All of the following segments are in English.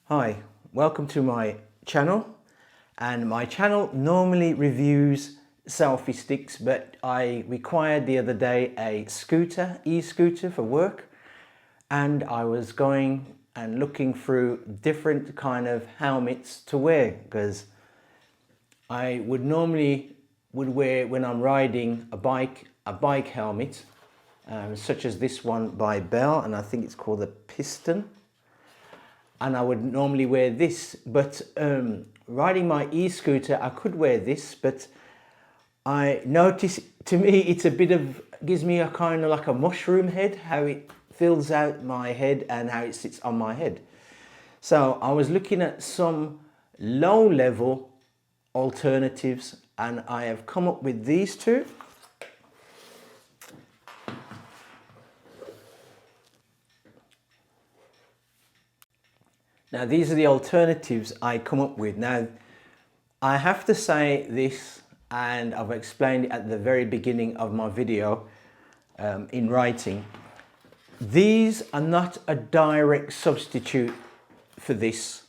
Hi, welcome to my channel, and my channel normally reviews selfie sticks, but I required the other day a e-scooter for work, and I was going and looking through different kind of helmets to wear because I would normally wear when I'm riding a bike helmet, such as this one by Bell, and I think it's called the Piston. And I would normally wear this, but riding my e-scooter I could wear this, but I notice to me it's a bit of, gives me a kind of like a mushroom head, how it fills out my head and how it sits on my head. So I was looking at some low level alternatives, and I have come up with these two. Now these are the alternatives I come up with. Now I have to say this, and I've explained it at the very beginning of my video in writing. These are not a direct substitute for this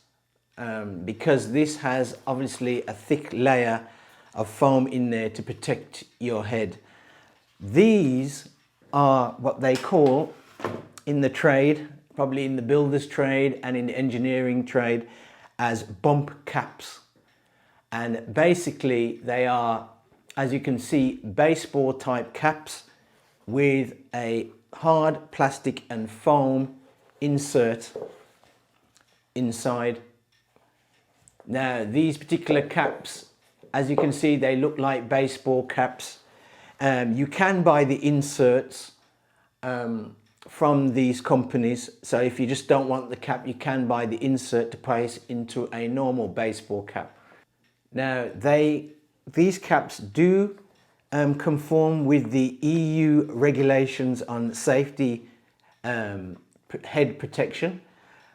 because this has obviously a thick layer of foam in there to protect your head. These are what they call in the trade, probably in the builder's trade and in the engineering trade, as bump caps. And basically they are, as you can see, baseball type caps with a hard plastic and foam insert inside. Now these particular caps, as you can see, they look like baseball caps. You can buy the inserts from these companies, so if you just don't want the cap, you can buy the insert to place into a normal baseball cap. Now these caps do conform with the EU regulations on safety head protection,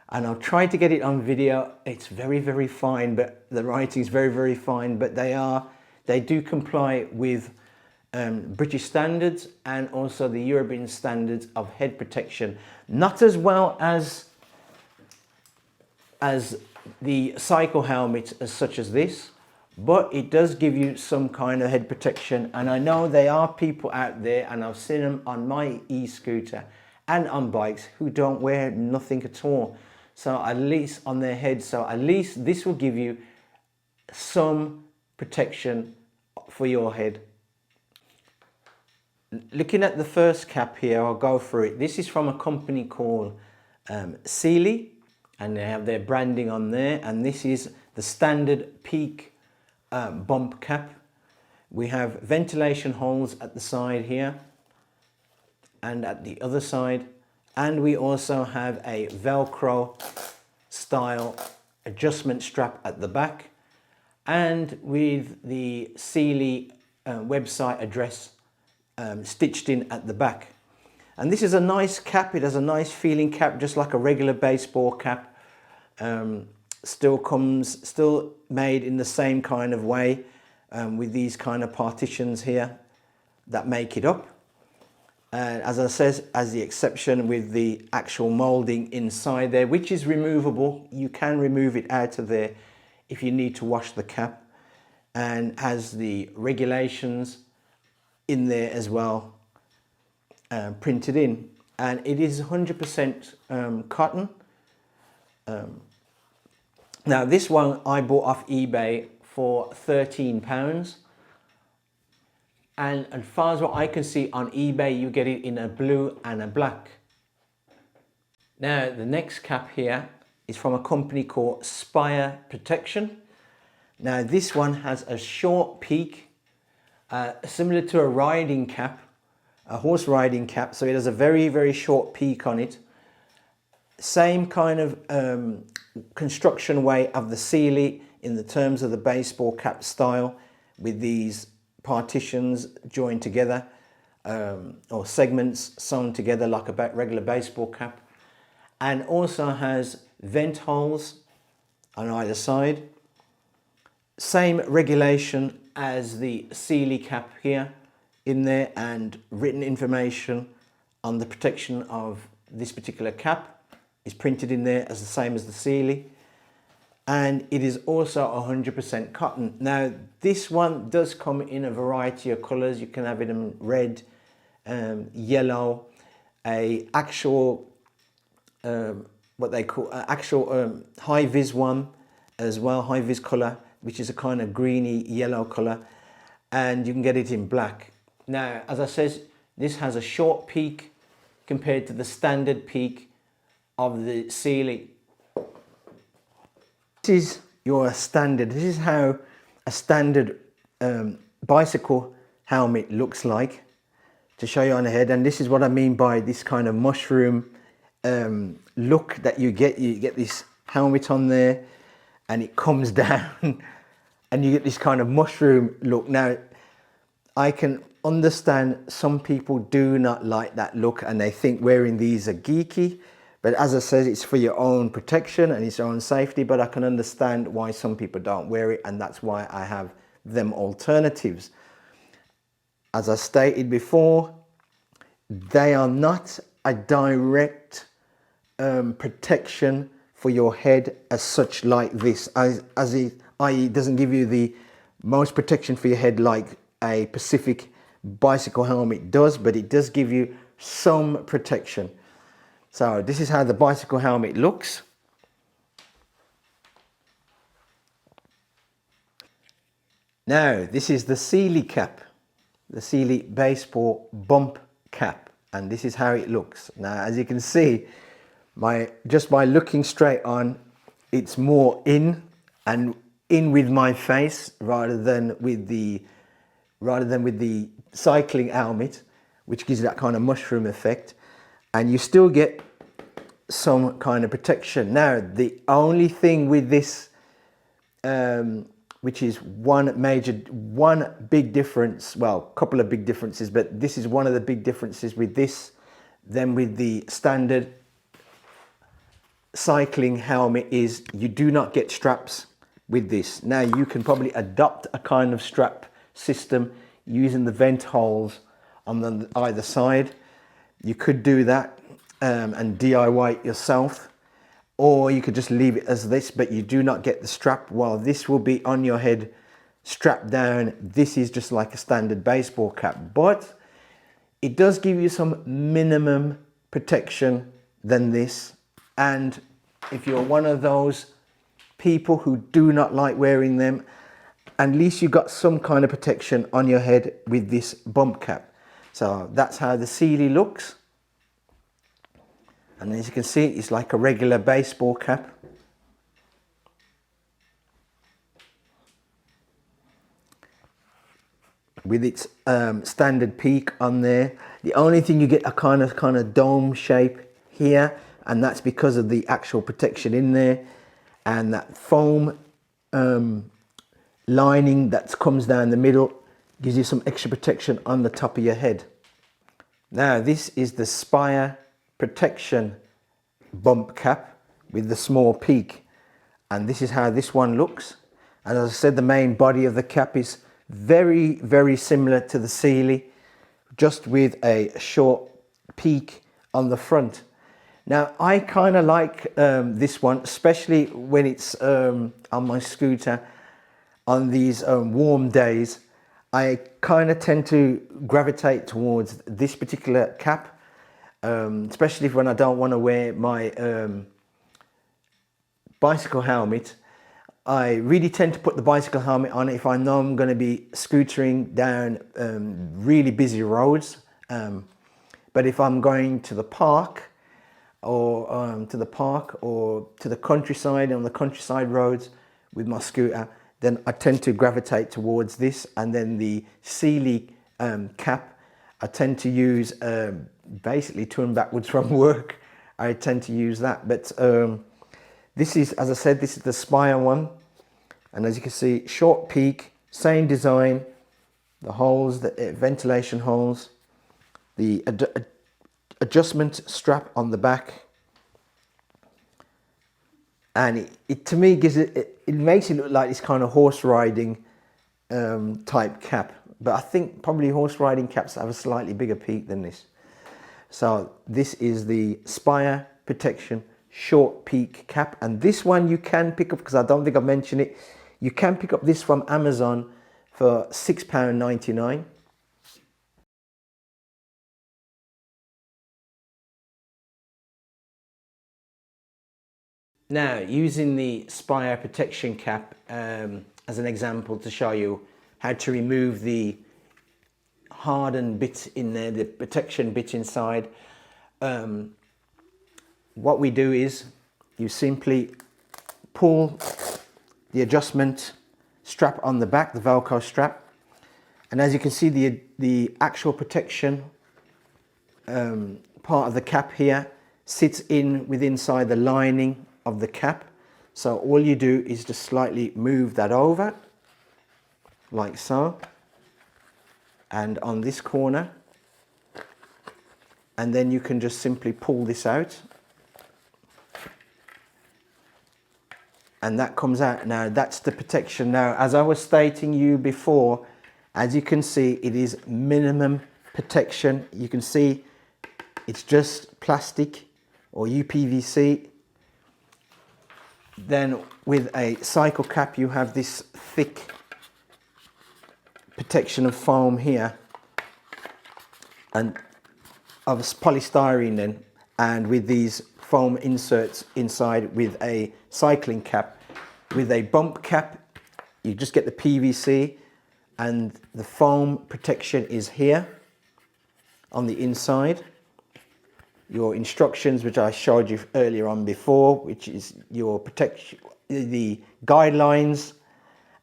and I'll try to get it on video. It's very fine, but the writing is very fine, but they do comply with British standards and also the European standards of head protection. Not as well as the cycle helmet as such as this, but it does give you some kind of head protection. And I know there are people out there, and I've seen them on my e-scooter and on bikes, who don't wear nothing at all, so at least on their head. So at least this will give you some protection for your head. Looking at the first cap here, I'll go through it. This is from a company called SEALEY, and they have their branding on there, and this is the standard peak bump cap. We have ventilation holes at the side here and at the other side, and we also have a Velcro style adjustment strap at the back, and with the SEALEY website address stitched in at the back. And this is a nice cap. It has a nice feeling cap, just like a regular baseball cap. Still made in the same kind of way, with these kind of partitions here that make it up. And as I said, as the exception with the actual molding inside there, which is removable. You can remove it out of there if you need to wash the cap, and has the regulations in there as well, printed in, and it is 100% cotton. Now this one I bought off eBay for £13, and as far as what I can see on eBay, you get it in a blue and a black. Now the next cap here is from a company called Spire Protection. Now this one has a short peak, similar to a riding cap, a horse riding cap, so it has a very short peak on it. Same kind of construction way of the SEALEY in the terms of the baseball cap style, with these partitions joined together, or segments sewn together like a regular baseball cap, and also has vent holes on either side. Same regulation as the SEALEY cap here in there, and written information on the protection of this particular cap is printed in there as the same as the SEALEY. and it is also 100% cotton. Now this one does come in a variety of colors. You can have it in red, yellow, a actual what they call actual high vis one as well, high vis color, which is a kind of greeny yellow color, and you can get it in black. Now as I said, this has a short peak compared to the standard peak of the SEALEY. This is your standard. This is how a standard bicycle helmet looks like, to show you on the head. And this is what I mean by this kind of mushroom look that you get. You get this helmet on there and it comes down and you get this kind of mushroom look. Now I can understand some people do not like that look and they think wearing these are geeky, but as I said, it's for your own protection and its own safety. But I can understand why some people don't wear it, and that's why I have them alternatives. As I stated before, they are not a direct protection for your head as such, like this, i.e. it doesn't give you the most protection for your head like a Pacific bicycle helmet does, but it does give you some protection. So this is how the bicycle helmet looks. Now this is the SEALEY cap, the SEALEY baseball bump cap, and this is how it looks. Now as you can see, just by looking straight on, it's more in with my face rather than with the cycling helmet, which gives that kind of mushroom effect, and you still get some kind of protection. Now the only thing with this, which is one big difference, well, a couple of big differences, but this is one of the big differences with this than with the standard cycling helmet, is you do not get straps with this. Now you can probably adopt a kind of strap system using the vent holes on either side. You could do that and DIY it yourself, or you could just leave it as this, but you do not get the strap. While this will be on your head strapped down, this is just like a standard baseball cap, but it does give you some minimum protection than this. And if you're one of those people who do not like wearing them, at least you got some kind of protection on your head with this bump cap. So that's how the SEALEY looks. And as you can see, it's like a regular baseball cap. With its standard peak on there. The only thing, you get a kind of dome shape here, and that's because of the actual protection in there, and that foam lining that comes down the middle gives you some extra protection on the top of your head. Now this is the Spire protection bump cap with the small peak, and this is how this one looks. And as I said, the main body of the cap is very similar to the SEALEY, just with a short peak on the front. Now I kind of like this one, especially when it's on my scooter on these warm days. I kind of tend to gravitate towards this particular cap, especially when I don't want to wear my bicycle helmet. I really tend to put the bicycle helmet on if I know I'm going to be scootering down really busy roads. But if I'm going to the park or to the countryside, on the countryside roads with my scooter, then I tend to gravitate towards this. And then the SEALEY cap, I tend to use basically to and backwards from work. I tend to use that. But this is, as I said, this is the Spire one. And as you can see, short peak, same design, the holes, the ventilation holes, the adjustment strap on the back. And it to me gives it makes it look like this kind of horse riding type cap. But I think probably horse riding caps have a slightly bigger peak than this. So this is the Spire protection short peak cap, and this one you can pick up, because I don't think I've mentioned it, you can pick up this from Amazon for £6.99. Now, using the Spire protection cap as an example to show you how to remove the hardened bit in there, the protection bit inside, what we do is you simply pull the adjustment strap on the back, the Velcro strap, and as you can see, the actual protection part of the cap here sits inside the lining of the cap. So all you do is just slightly move that over like so, and on this corner, and then you can just simply pull this out, and that comes out. Now that's the protection. Now, as I was stating you before, as you can see, it is minimum protection. You can see it's just plastic or UPVC. Then with a cycle cap, you have this thick protection of foam here, and of polystyrene then, and with these foam inserts inside with a cycling cap. With a bump cap, you just get the PVC, and the foam protection is here on the inside. Your instructions, which I showed you earlier on before, which is your protection, the guidelines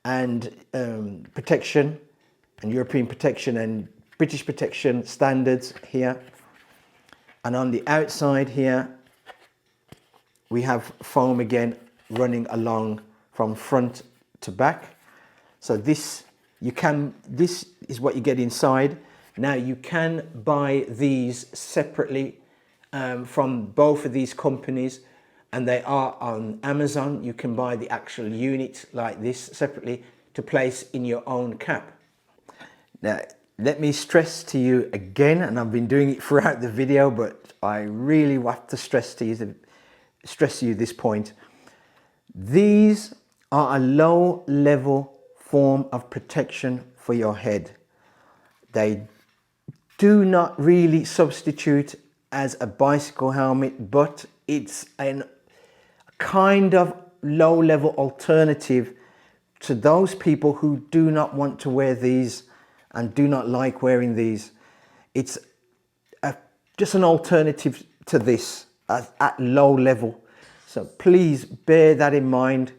and protection, and European protection and British protection standards here. And on the outside here, we have foam again running along from front to back. So this is what you get inside. Now you can buy these separately from both of these companies, and they are on Amazon. You can buy the actual unit like this separately to place in your own cap. Now, let me stress to you again, and I've been doing it throughout the video, but I really want to stress to you this point. These are a low level form of protection for your head. They do not really substitute as a bicycle helmet, but it's a kind of low level alternative to those people who do not want to wear these and do not like wearing these. It's just an alternative to this at low level. So please bear that in mind.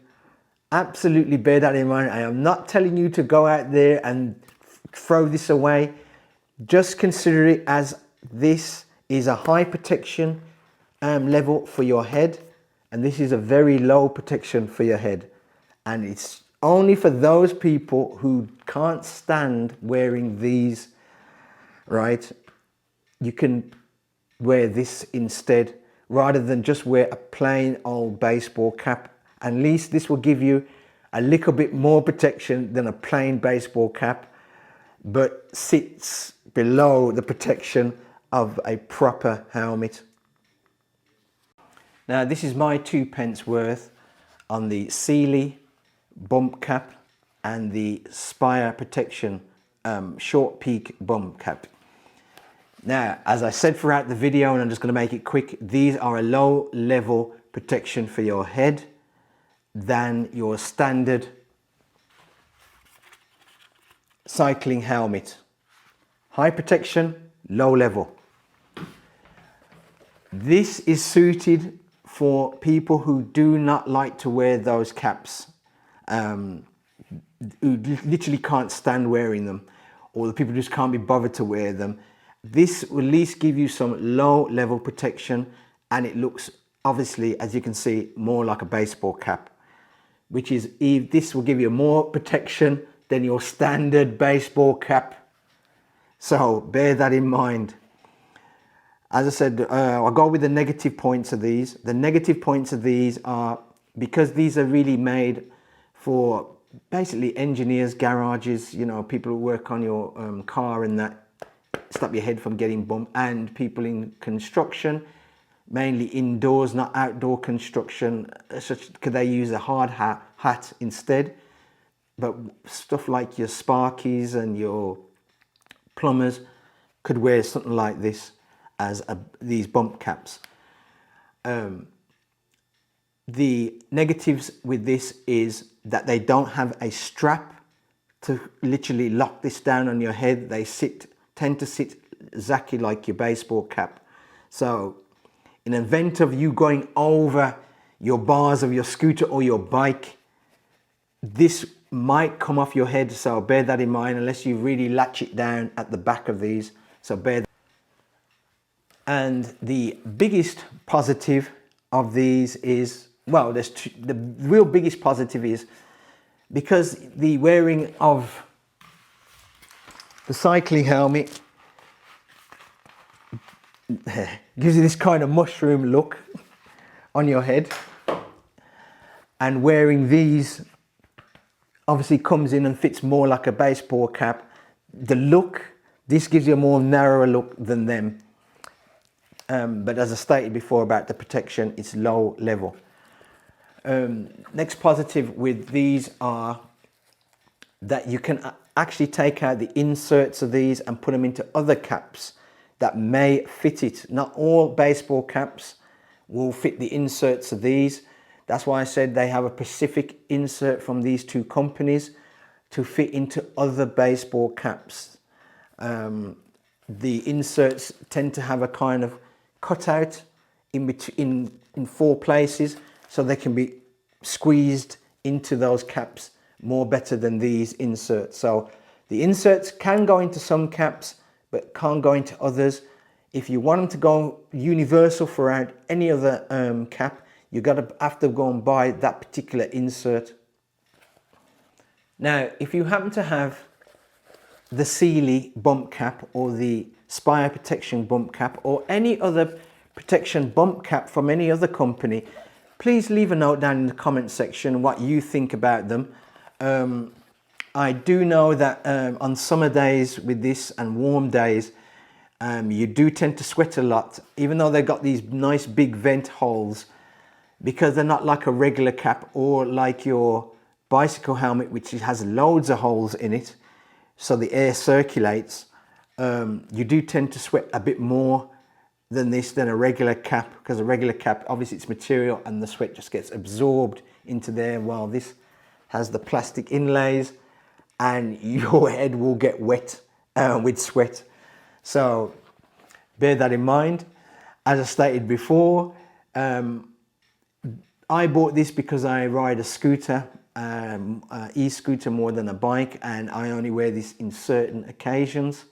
Absolutely bear that in mind. I am not telling you to go out there and throw this away. Just consider it as this is a high protection level for your head, and this is a very low protection for your head, and it's only for those people who can't stand wearing these, right? You can wear this instead rather than just wear a plain old baseball cap. At least this will give you a little bit more protection than a plain baseball cap, but sits below the protection of a proper helmet. Now, this is my 2p worth on the SEALEY bump cap and the Spire protection short peak bump cap. Now, as I said throughout the video, and I'm just going to make it quick, these are a low level protection for your head than your standard cycling helmet. High protection, low level. This is suited for people who do not like to wear those caps, who literally can't stand wearing them, or the people who just can't be bothered to wear them. This will at least give you some low level protection, and it looks, obviously, as you can see, more like a baseball cap, which is, this will give you more protection than your standard baseball cap. So bear that in mind. As I said, I'll go with the negative points of these. The negative points of these are, because these are really made for basically engineers, garages, you know, people who work on your car and that, stop your head from getting bumped, and people in construction, mainly indoors, not outdoor construction, such could they use a hard hat instead. But stuff like your sparkies and your plumbers could wear something like this as these bump caps. The negatives with this is that they don't have a strap to literally lock this down on your head. They tend to sit exactly like your baseball cap. So in the event of you going over your bars of your scooter or your bike, this might come off your head, so bear that in mind unless you really latch it down at the back of these. So bear that. And the biggest positive of these is, well, the real biggest positive is because the wearing of the cycling helmet gives you this kind of mushroom look on your head, and wearing these obviously comes in and fits more like a baseball cap. The look, this gives you a more narrower look than them. But as I stated before about the protection, it's low level. Next positive with these are that you can actually take out the inserts of these and put them into other caps that may fit it. Not all baseball caps will fit the inserts of these. That's why I said they have a specific insert from these two companies to fit into other baseball caps. The inserts tend to have a kind of cutout in 4 places, so they can be squeezed into those caps more better than these inserts. So the inserts can go into some caps but can't go into others. If you want them to go universal throughout any other cap, you have to go and buy that particular insert. Now, if you happen to have the SEALEY bump cap or the Spire protection bump cap or any other protection bump cap from any other company, please leave a note down in the comment section what you think about them. I do know that on summer days with this and warm days, you do tend to sweat a lot, even though they've got these nice big vent holes, because they're not like a regular cap or like your bicycle helmet, which has loads of holes in it, so the air circulates. You do tend to sweat a bit more than a regular cap, because a regular cap, obviously it's material and the sweat just gets absorbed into there, while this has the plastic inlays and your head will get wet with sweat. So bear that in mind. As I stated before, I bought this because I ride a scooter, e-scooter more than a bike, and I only wear this in certain occasions.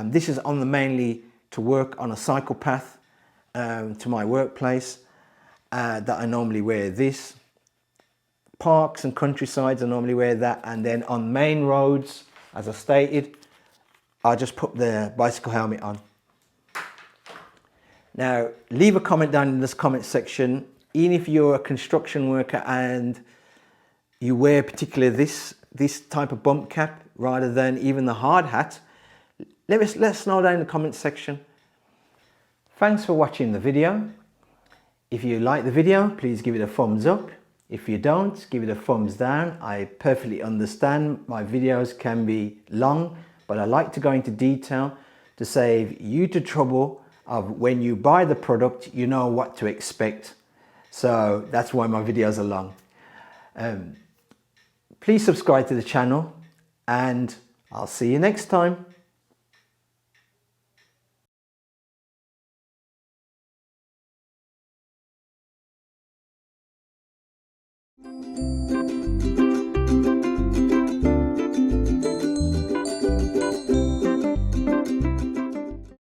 This is mainly to work on a cycle path to my workplace that I normally wear this. Parks and countrysides I normally wear that, and then on main roads, as I stated, I just put the bicycle helmet on. Now, leave a comment down in this comment section, even if you're a construction worker and you wear particularly this type of bump cap rather than even the hard hat. Let us know down in the comment section. Thanks for watching the video. If you like the video, please give it a thumbs up. If you don't, give it a thumbs down. I perfectly understand my videos can be long, but I like to go into detail to save you the trouble of when you buy the product, you know what to expect. So that's why my videos are long. Please subscribe to the channel and I'll see you next time.